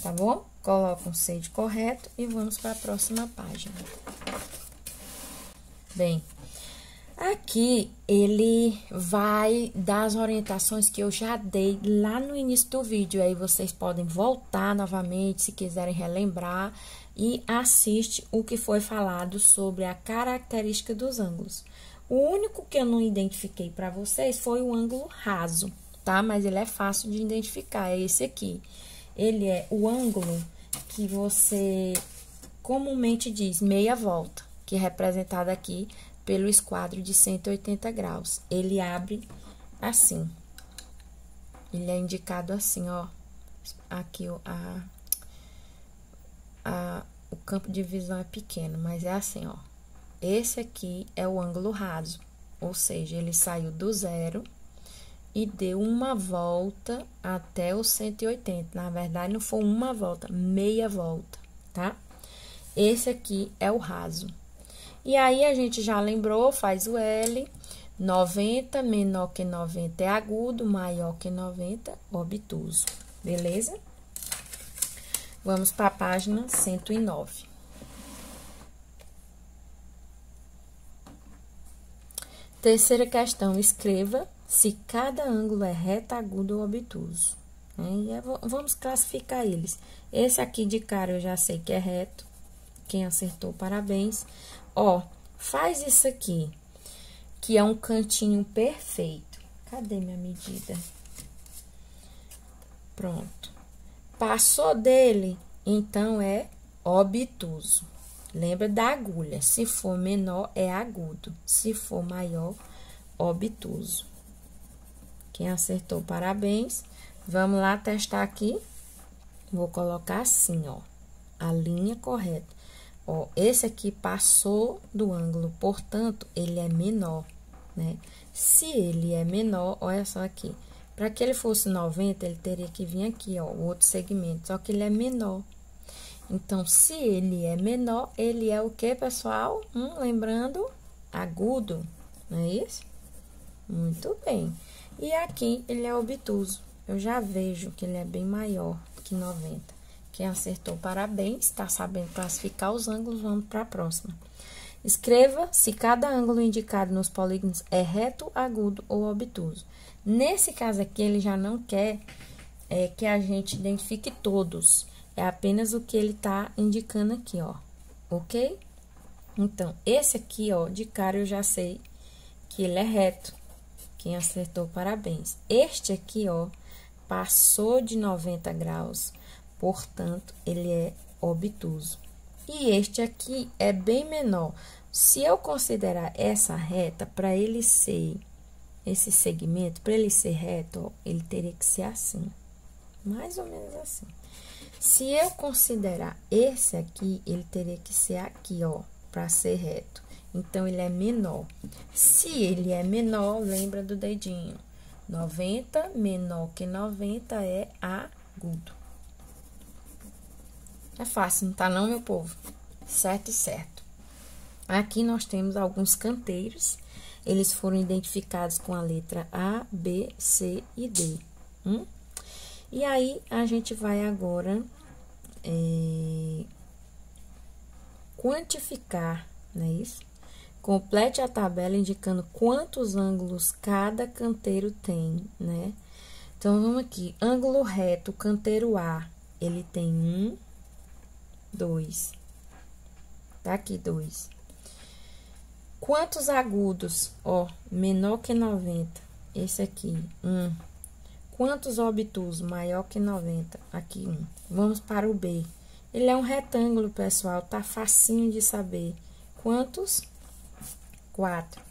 Tá bom? Coloca um sede correto e vamos para a próxima página. Bem, Aqui, ele vai dar as orientações que eu já dei lá no início do vídeo. Aí, vocês podem voltar novamente, se quiserem relembrar, e assiste o que foi falado sobre a característica dos ângulos. O único que eu não identifiquei para vocês foi o ângulo raso, tá? Mas ele é fácil de identificar, é esse aqui. Ele é o ângulo que você comumente diz meia volta, que é representado aqui pelo esquadro de 180 graus. Ele abre assim. Ele é indicado assim, ó. Aqui o campo de visão é pequeno, mas é assim, ó. Esse aqui é o ângulo raso, ou seja, ele saiu do zero e deu uma volta até o 180. Na verdade, não foi uma volta, meia volta, tá? Esse aqui é o raso. E aí, a gente já lembrou, faz o L, 90, menor que 90 é agudo, maior que 90, obtuso, beleza? Vamos para a página 109. Terceira questão, escreva se cada ângulo é reto, agudo ou obtuso. Vamos classificar eles. Esse aqui de cara eu já sei que é reto. Quem acertou, parabéns. Ó, faz isso aqui, que é um cantinho perfeito. Cadê minha medida? Pronto. Passou dele, então é obtuso. Lembra da agulha. Se for menor, é agudo. Se for maior, obtuso. Quem acertou, parabéns. Vamos lá testar aqui. Vou colocar assim, ó, a linha correta. Ó, esse aqui passou do ângulo, portanto, ele é menor, né? Se ele é menor, olha só aqui. Para que ele fosse 90, ele teria que vir aqui, ó, o outro segmento. Só que ele é menor. Então, se ele é menor, ele é o que, pessoal? Lembrando, agudo, não é isso? Muito bem. E aqui, ele é obtuso. Eu já vejo que ele é bem maior que 90. Quem acertou, parabéns. Está sabendo classificar os ângulos, vamos para a próxima. Escreva se cada ângulo indicado nos polígonos é reto, agudo ou obtuso. Nesse caso aqui, ele já não quer que a gente identifique todos. É apenas o que ele tá indicando aqui, ó. Ok? Então, esse aqui, ó, de cara eu já sei que ele é reto. Quem acertou, parabéns. Este aqui, ó, passou de 90 graus, portanto, ele é obtuso. E este aqui é bem menor. Se eu considerar essa reta, para ele ser, esse segmento, para ele ser reto, ó, ele teria que ser assim. Mais ou menos assim. Se eu considerar esse aqui, ele teria que ser aqui, ó, para ser reto. Então, ele é menor. Se ele é menor, lembra do dedinho. 90 menor que 90 é agudo. É fácil, não tá não, meu povo? Certo e certo. Aqui nós temos alguns canteiros. Eles foram identificados com a letra A, B, C e D. E aí, a gente vai agora quantificar, não é isso? Complete a tabela indicando quantos ângulos cada canteiro tem, né? Então, vamos aqui. Ângulo reto, canteiro A, ele tem 1, 2. Tá aqui, 2. Quantos agudos? Ó, menor que 90. Esse aqui, 1. Quantos obtusos? Maior que 90. Aqui, 1. Vamos para o B. Ele é um retângulo, pessoal. Tá facinho de saber. Quantos? 4.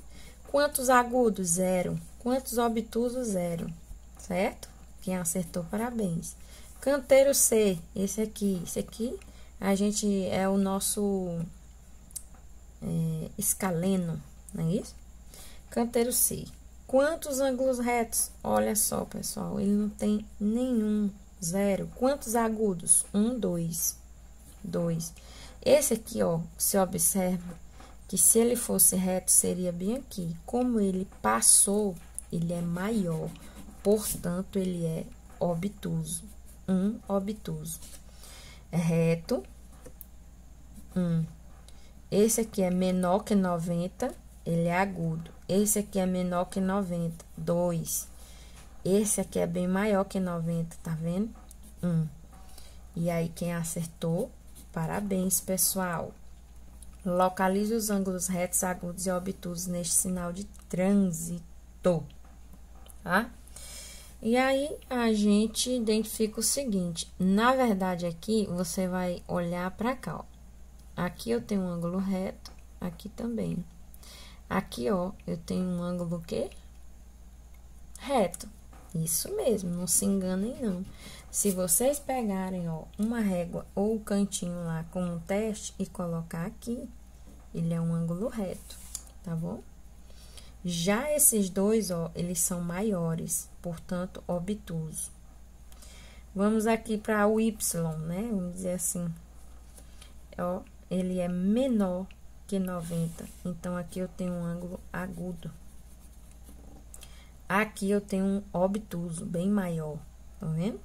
Quantos agudos? 0. Quantos obtusos? 0. Certo? Quem acertou, parabéns. Canteiro C. Esse aqui. Esse aqui, a gente é o nosso escaleno, não é isso? Canteiro C. Quantos ângulos retos? Olha só, pessoal, ele não tem nenhum, 0. Quantos agudos? 1, 2. 2. Esse aqui, ó, se observa que se ele fosse reto, seria bem aqui. Como ele passou, ele é maior, portanto, ele é obtuso. Obtuso. É reto. Esse aqui é menor que 90, ele é agudo. Esse aqui é menor que 90, 2. Esse aqui é bem maior que 90, tá vendo? 1. E aí, quem acertou, parabéns, pessoal. Localize os ângulos retos, agudos e obtusos neste sinal de trânsito, tá? E aí, a gente identifica o seguinte, na verdade, aqui, você vai olhar pra cá, ó. Aqui eu tenho um ângulo reto, aqui também. Aqui, ó, eu tenho um ângulo o quê? Reto. Isso mesmo, não se enganem, não. Se vocês pegarem, ó, uma régua ou o cantinho lá com um teste e colocar aqui, ele é um ângulo reto, tá bom? Já esses dois, ó, eles são maiores, portanto, obtuso. Vamos aqui para o Y, né? Vamos dizer assim. Ó, ele é menor que 90. Então, aqui eu tenho um ângulo agudo. Aqui eu tenho um obtuso, bem maior, tá vendo?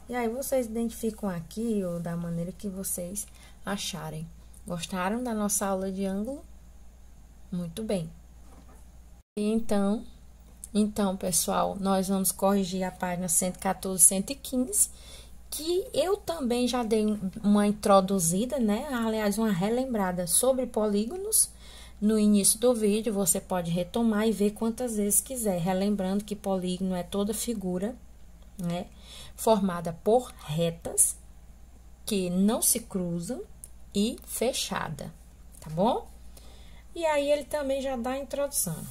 E aí, vocês identificam aqui, ou da maneira que vocês acharem. Gostaram da nossa aula de ângulo? Muito bem. Então, pessoal, nós vamos corrigir a página 114, 115, que eu também já dei uma introduzida, né? Aliás, uma relembrada sobre polígonos. No início do vídeo, você pode retomar e ver quantas vezes quiser. Relembrando que polígono é toda figura, né? Formada por retas que não se cruzam e fechada, tá bom? E aí, ele também já dá a introdução.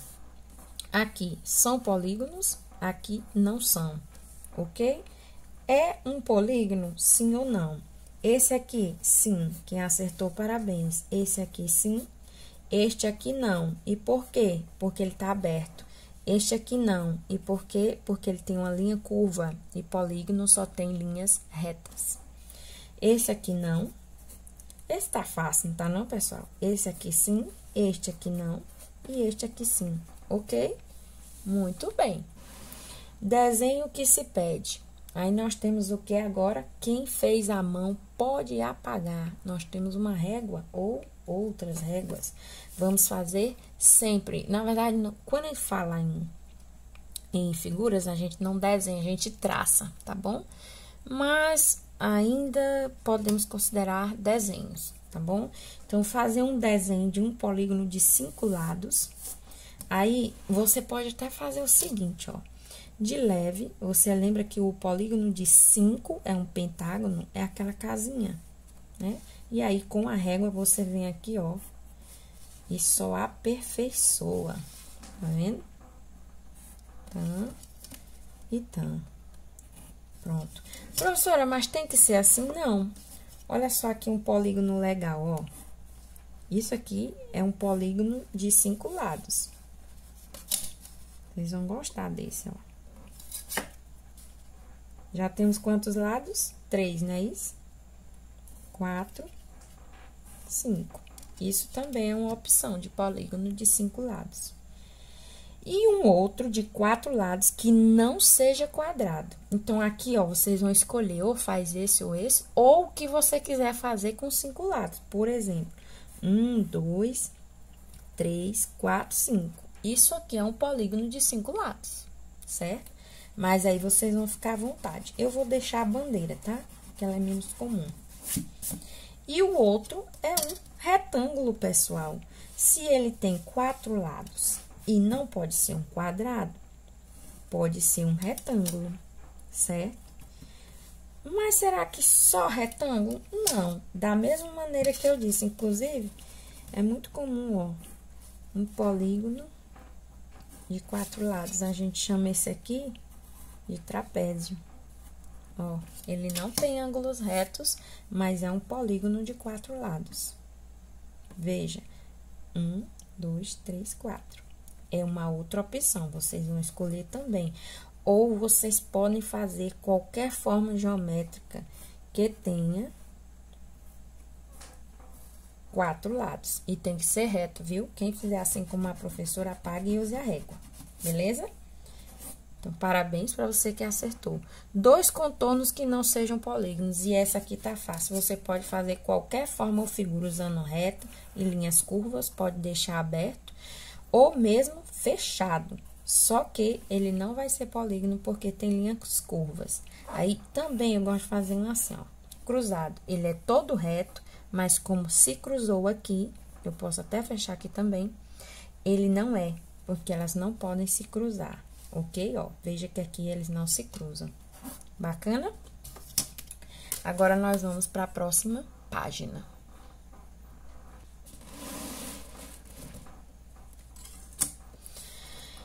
Aqui são polígonos, aqui não são, ok? É um polígono, sim ou não? Esse aqui, sim. Quem acertou, parabéns. Esse aqui, sim. Este aqui, não. E por quê? Porque ele tá aberto. Este aqui, não. E por quê? Porque ele tem uma linha curva. E polígono só tem linhas retas. Esse aqui, não. Esse tá fácil, não tá não, pessoal? Esse aqui, sim. Este aqui, não. E este aqui, sim. Ok? Muito bem. Desenho que se pede. Aí, nós temos o que agora? Quem fez à mão pode apagar. Nós temos uma régua ou outras réguas. Vamos fazer sempre. Na verdade, quando a gente fala em figuras, a gente não desenha, a gente traça, tá bom? Mas ainda podemos considerar desenhos, tá bom? Então, fazer um desenho de um polígono de 5 lados. Aí, você pode até fazer o seguinte, ó. De leve, você lembra que o polígono de 5 é um pentágono, é aquela casinha, né? E aí, com a régua, você vem aqui, ó, e só aperfeiçoa, tá vendo? Tá, e tá. Pronto. Professora, mas tem que ser assim? Não. Olha só aqui um polígono legal, ó. Isso aqui é um polígono de 5 lados. Vocês vão gostar desse, ó. Já temos quantos lados? 3, não é isso? 4, 5. Isso também é uma opção de polígono de 5 lados. E um outro de 4 lados que não seja quadrado. Então, aqui, ó, vocês vão escolher ou faz esse ou esse, ou o que você quiser fazer com 5 lados. Por exemplo, 1, 2, 3, 4, 5. Isso aqui é um polígono de 5 lados, certo? Mas aí, vocês vão ficar à vontade. Eu vou deixar a bandeira, tá? Que ela é menos comum. E o outro é um retângulo, pessoal. Se ele tem 4 lados e não pode ser um quadrado, pode ser um retângulo, certo? Mas será que só retângulo? Não. Da mesma maneira que eu disse, inclusive, é muito comum, ó, um polígono de 4 lados. A gente chama esse aqui de trapézio. Ó, ele não tem ângulos retos, mas é um polígono de 4 lados. Veja, 1, 2, 3, 4. É uma outra opção, vocês vão escolher também. Ou vocês podem fazer qualquer forma geométrica que tenha 4 lados. E tem que ser reto, viu? Quem fizer assim como a professora, apague e use a régua, beleza? Então, parabéns para você que acertou. 2 contornos que não sejam polígonos. E essa aqui tá fácil. Você pode fazer qualquer forma ou figura usando reta e linhas curvas. Pode deixar aberto. ou mesmo fechado. Só que ele não vai ser polígono porque tem linhas curvas. Aí também eu gosto de fazer um assim, ó, cruzado. Ele é todo reto, mas como se cruzou aqui, eu posso até fechar aqui também, ele não é, porque elas não podem se cruzar, ok? Ó, veja que aqui eles não se cruzam. Bacana? Agora, nós vamos para a próxima página.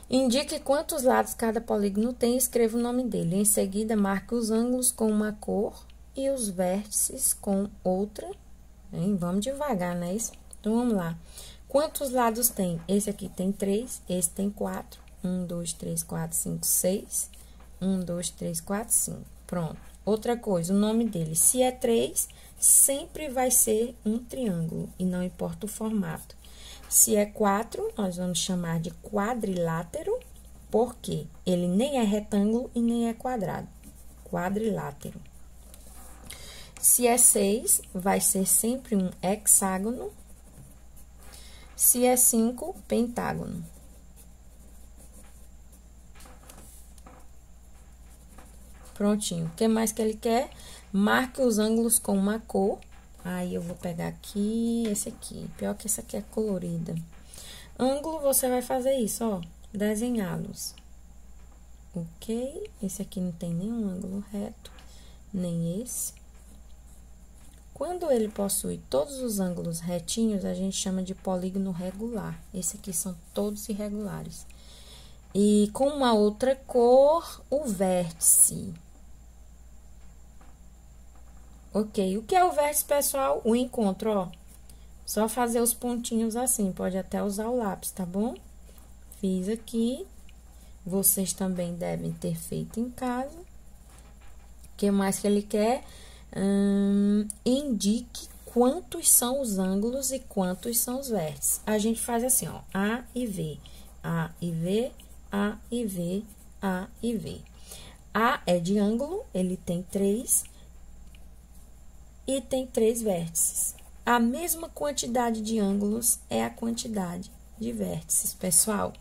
Indique quantos lados cada polígono tem e escreva o nome dele. Em seguida, marque os ângulos com uma cor e os vértices com outra. Hein? Vamos devagar, não é isso? Então, vamos lá. Quantos lados tem? Esse aqui tem 3, esse tem 4. 1, 2, 3, 4, 5, 6. 1, 2, 3, 4, 5. Pronto. Outra coisa, o nome dele. Se é 3, sempre vai ser um triângulo, e não importa o formato. Se é 4, nós vamos chamar de quadrilátero, porque ele nem é retângulo e nem é quadrado. Quadrilátero. Se é 6, vai ser sempre um hexágono. Se é 5, pentágono. Prontinho. O que mais que ele quer? Marque os ângulos com uma cor. Aí, eu vou pegar aqui, esse aqui. Pior que esse aqui é colorida. Ângulo, você vai fazer isso, ó. Desenhá-los. Ok? Esse aqui não tem nenhum ângulo reto, nem esse. Quando ele possui todos os ângulos retinhos, a gente chama de polígono regular. Esse aqui são todos irregulares. E com uma outra cor, o vértice. Ok, o que é o vértice, pessoal? O encontro, ó. Só fazer os pontinhos assim, pode até usar o lápis, tá bom? Fiz aqui. Vocês também devem ter feito em casa. O que mais que ele quer? Indique quantos são os ângulos e quantos são os vértices. A gente faz assim, ó, A e V. A e V, A e V, A e V. A é de ângulo, ele tem 3 e tem 3 vértices. A mesma quantidade de ângulos é a quantidade de vértices, pessoal.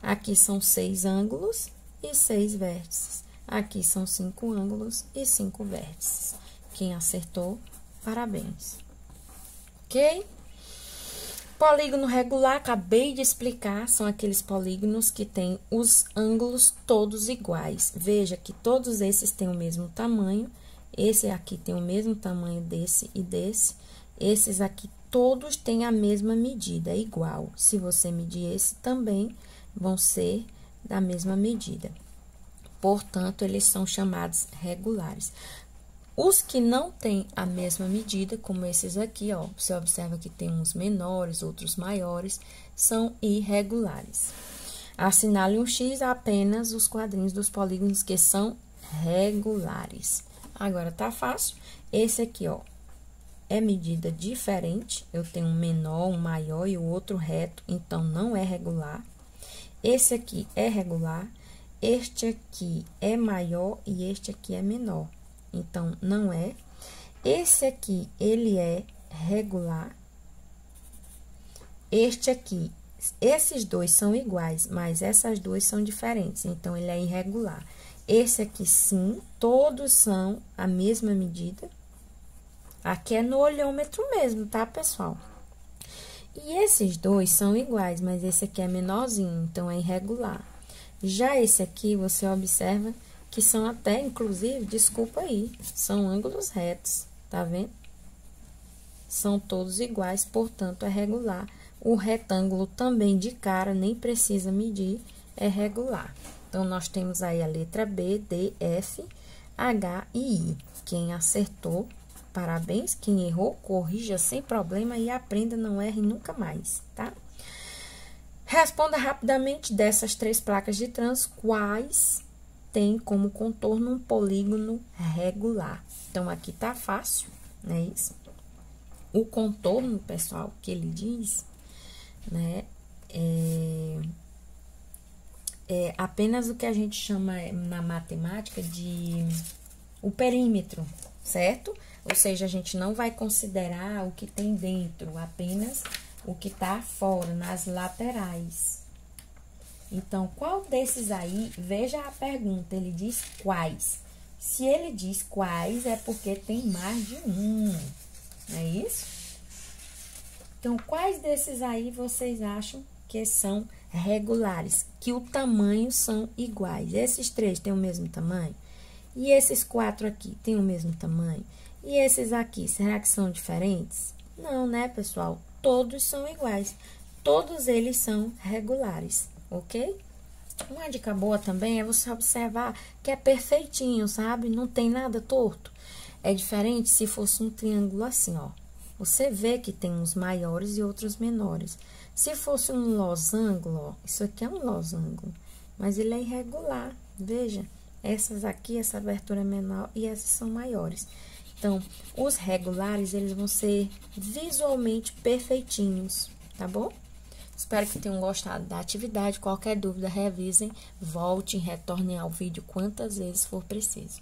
Aqui são 6 ângulos e 6 vértices. Aqui são 5 ângulos e 5 vértices. Quem acertou, parabéns. Ok? Polígono regular, acabei de explicar, são aqueles polígonos que têm os ângulos todos iguais. Veja que todos esses têm o mesmo tamanho. Esse aqui tem o mesmo tamanho desse e desse. Esses aqui todos têm a mesma medida, igual. Se você medir esse também, vão ser da mesma medida. Portanto, eles são chamados regulares. Os que não têm a mesma medida, como esses aqui, ó, você observa que tem uns menores, outros maiores, são irregulares. Assinale um X apenas os quadrinhos dos polígonos que são regulares. Agora, tá fácil. Esse aqui, ó, é medida diferente. Eu tenho um menor, um maior e o outro reto, então não é regular. Esse aqui é regular. Este aqui é maior e este aqui é menor. Então, não é. Esse aqui, ele é regular. Este aqui, esses dois são iguais, mas essas duas são diferentes. Então, ele é irregular. Esse aqui, sim, todos são a mesma medida. Aqui é no olhômetro mesmo, tá, pessoal? E esses dois são iguais, mas esse aqui é menorzinho, então é irregular. Já esse aqui, você observa que são até, inclusive, desculpa aí, são ângulos retos, tá vendo? São todos iguais, portanto, é regular. O retângulo também de cara, nem precisa medir, é regular. Então, nós temos aí a letra B, D, F, H e I. Quem acertou, parabéns. Quem errou, corrija sem problema e aprenda, não erre nunca mais, tá? Responda rapidamente dessas 3 placas de trânsito, quais tem como contorno um polígono regular. Então, aqui tá fácil, né, isso? O contorno, pessoal, que ele diz, né, é apenas o que a gente chama na matemática de o perímetro, certo? Ou seja, a gente não vai considerar o que tem dentro, apenas o que tá fora, nas laterais, Então, qual desses aí, veja a pergunta, ele diz quais. Se ele diz quais, é porque tem mais de um, não é isso? Então, quais desses aí vocês acham que são regulares, que o tamanho são iguais? Esses 3 têm o mesmo tamanho? E esses 4 aqui têm o mesmo tamanho? E esses aqui, será que são diferentes? Não, né, pessoal? Todos são iguais. Todos eles são regulares, ok? Uma dica boa também é você observar que é perfeitinho, sabe? Não tem nada torto. É diferente se fosse um triângulo assim, ó. Você vê que tem uns maiores e outros menores. Se fosse um losango, ó, isso aqui é um losango, mas ele é irregular. Veja, essas aqui, essa abertura é menor e essas são maiores. Então, os regulares, eles vão ser visualmente perfeitinhos, tá bom? Espero que tenham gostado da atividade. Qualquer dúvida, revisem, voltem, retornem ao vídeo quantas vezes for preciso.